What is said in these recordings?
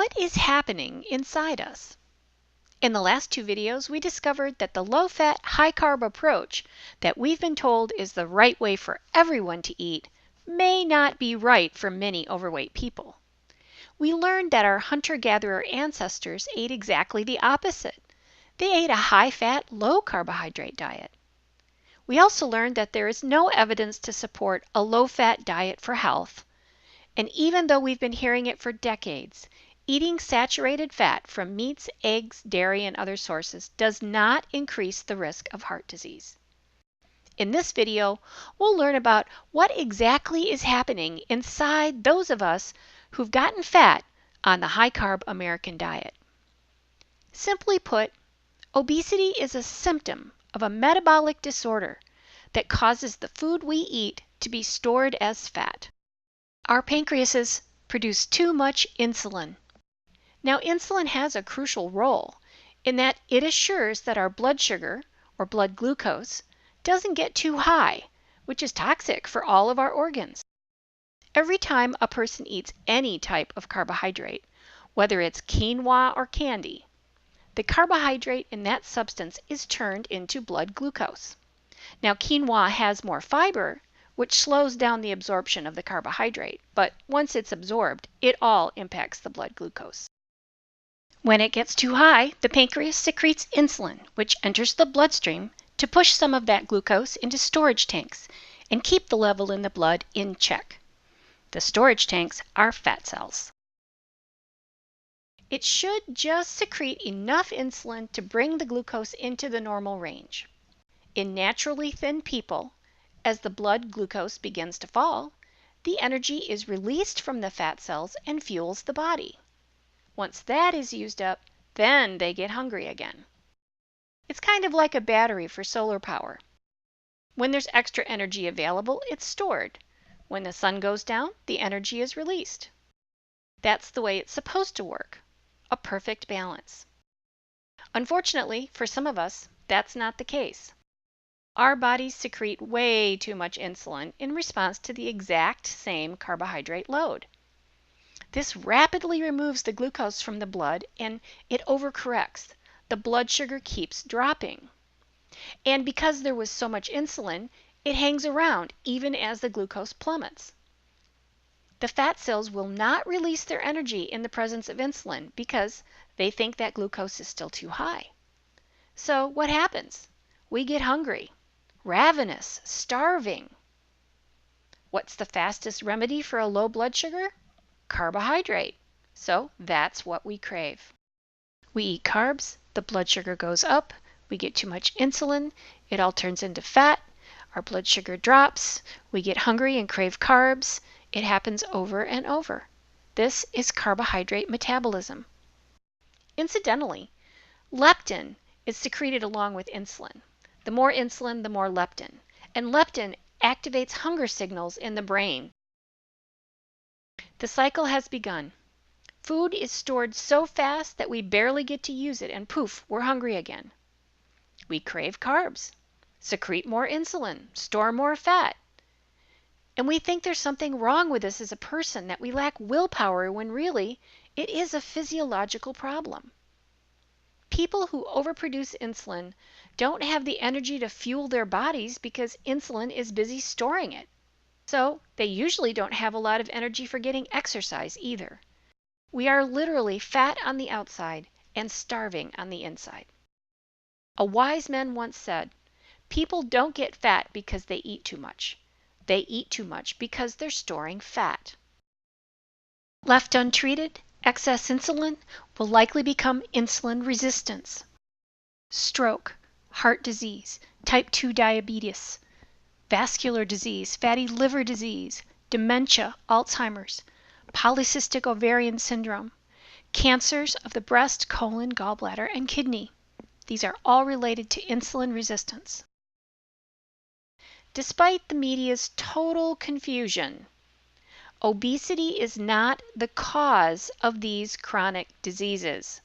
what is happening inside us? In the last two videos, we discovered that the low-fat, high-carb approach that we've been told is the right way for everyone to eat may not be right for many overweight people. We learned that our hunter-gatherer ancestors ate exactly the opposite. They ate a high-fat, low-carbohydrate diet. We also learned that there is no evidence to support a low-fat diet for health. And even though we've been hearing it for decades, eating saturated fat from meats, eggs, dairy, and other sources does not increase the risk of heart disease. In this video, we'll learn about what exactly is happening inside those of us who've gotten fat on the high-carb American diet. Simply put, obesity is a symptom of a metabolic disorder that causes the food we eat to be stored as fat. Our pancreases produce too much insulin. Now, insulin has a crucial role in that it assures that our blood sugar, or blood glucose, doesn't get too high, which is toxic for all of our organs. Every time a person eats any type of carbohydrate, whether it's quinoa or candy, the carbohydrate in that substance is turned into blood glucose. Now, quinoa has more fiber, which slows down the absorption of the carbohydrate, but once it's absorbed, it all impacts the blood glucose. When it gets too high, the pancreas secretes insulin, which enters the bloodstream to push some of that glucose into storage tanks and keep the level in the blood in check. The storage tanks are fat cells. It should just secrete enough insulin to bring the glucose into the normal range. In naturally thin people, as the blood glucose begins to fall, the energy is released from the fat cells and fuels the body. Once that is used up, then they get hungry again. It's kind of like a battery for solar power. When there's extra energy available, it's stored. When the sun goes down, the energy is released. That's the way it's supposed to work. A perfect balance. Unfortunately, for some of us, that's not the case. Our bodies secrete way too much insulin in response to the exact same carbohydrate load. This rapidly removes the glucose from the blood and it overcorrects. The blood sugar keeps dropping. And because there was so much insulin, it hangs around even as the glucose plummets. The fat cells will not release their energy in the presence of insulin because they think that glucose is still too high. So what happens? We get hungry, ravenous, starving. What's the fastest remedy for a low blood sugar? Carbohydrate. So that's what we crave. We eat carbs, the blood sugar goes up, we get too much insulin, it all turns into fat, our blood sugar drops, we get hungry and crave carbs. It happens over and over. This is carbohydrate metabolism. Incidentally, leptin is secreted along with insulin. The more insulin, the more leptin. And leptin activates hunger signals in the brain. The cycle has begun. Food is stored so fast that we barely get to use it, and poof, we're hungry again. We crave carbs, secrete more insulin, store more fat. And we think there's something wrong with us as a person, that we lack willpower, when really it is a physiological problem. People who overproduce insulin don't have the energy to fuel their bodies because insulin is busy storing it. So they usually don't have a lot of energy for getting exercise either. We are literally fat on the outside and starving on the inside. A wise man once said, "People don't get fat because they eat too much. They eat too much because they're storing fat." Left untreated, excess insulin will likely become insulin resistance, stroke, heart disease, type 2 diabetes, vascular disease, fatty liver disease, dementia, Alzheimer's, polycystic ovarian syndrome, cancers of the breast, colon, gallbladder, and kidney. These are all related to insulin resistance. Despite the media's total confusion, obesity is not the cause of these chronic diseases.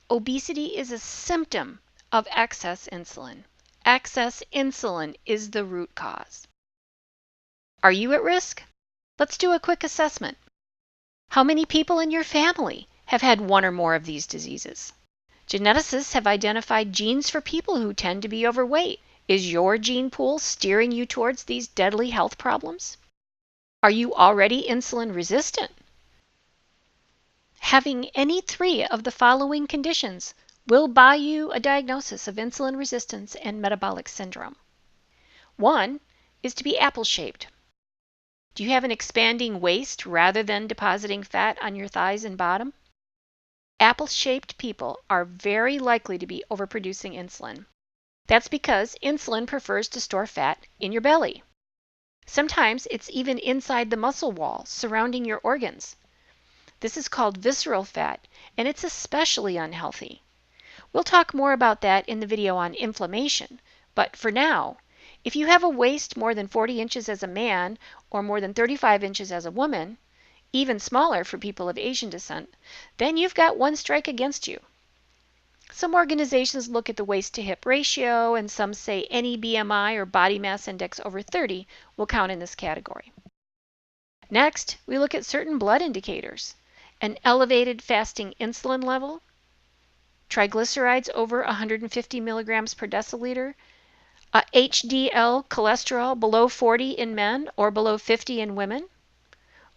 Obesity is a symptom of excess insulin. Excess insulin is the root cause. Are you at risk? Let's do a quick assessment. How many people in your family have had one or more of these diseases. Geneticists have identified genes for people who tend to be overweight. Is your gene pool steering you towards these deadly health problems? Are you already insulin resistant? Having any three of the following conditions will buy you a diagnosis of insulin resistance and metabolic syndrome. One is to be apple-shaped. Do you have an expanding waist rather than depositing fat on your thighs and bottom? Apple-shaped people are very likely to be overproducing insulin. That's because insulin prefers to store fat in your belly. Sometimes it's even inside the muscle wall surrounding your organs. This is called visceral fat, and it's especially unhealthy. We'll talk more about that in the video on inflammation, but for now, if you have a waist more than 40 inches as a man or more than 35 inches as a woman, even smaller for people of Asian descent, then you've got one strike against you. Some organizations look at the waist-to-hip ratio, and some say any BMI or body mass index over 30 will count in this category. Next, we look at certain blood indicators. An elevated fasting insulin level, triglycerides over 150 milligrams per deciliter, a HDL cholesterol below 40 in men or below 50 in women,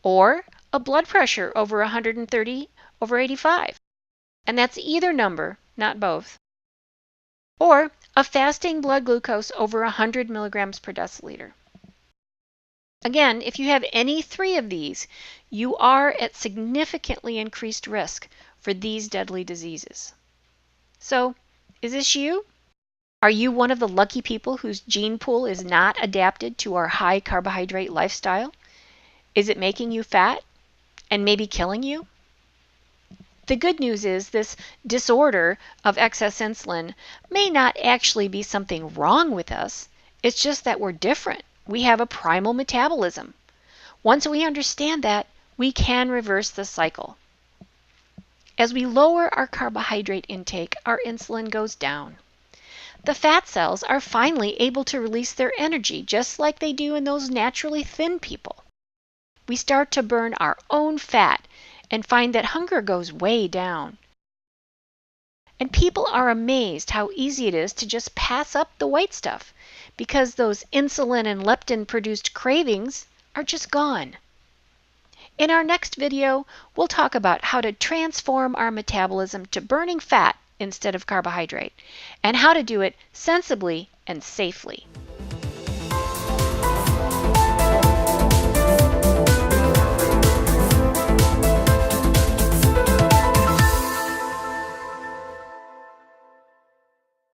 or a blood pressure over 130 over 85. And that's either number, not both. Or a fasting blood glucose over 100 milligrams per deciliter. Again, if you have any three of these, you are at significantly increased risk for these deadly diseases. So, is this you? Are you one of the lucky people whose gene pool is not adapted to our high carbohydrate lifestyle? Is it making you fat and maybe killing you? The good news is this disorder of excess insulin may not actually be something wrong with us. It's just that we're different. We have a primal metabolism. Once we understand that, we can reverse the cycle. As we lower our carbohydrate intake, our insulin goes down. The fat cells are finally able to release their energy just like they do in those naturally thin people. We start to burn our own fat and find that hunger goes way down. And people are amazed how easy it is to just pass up the white stuff because those insulin and leptin-produced cravings are just gone. In our next video, we'll talk about how to transform our metabolism to burning fat instead of carbohydrate, and how to do it sensibly and safely.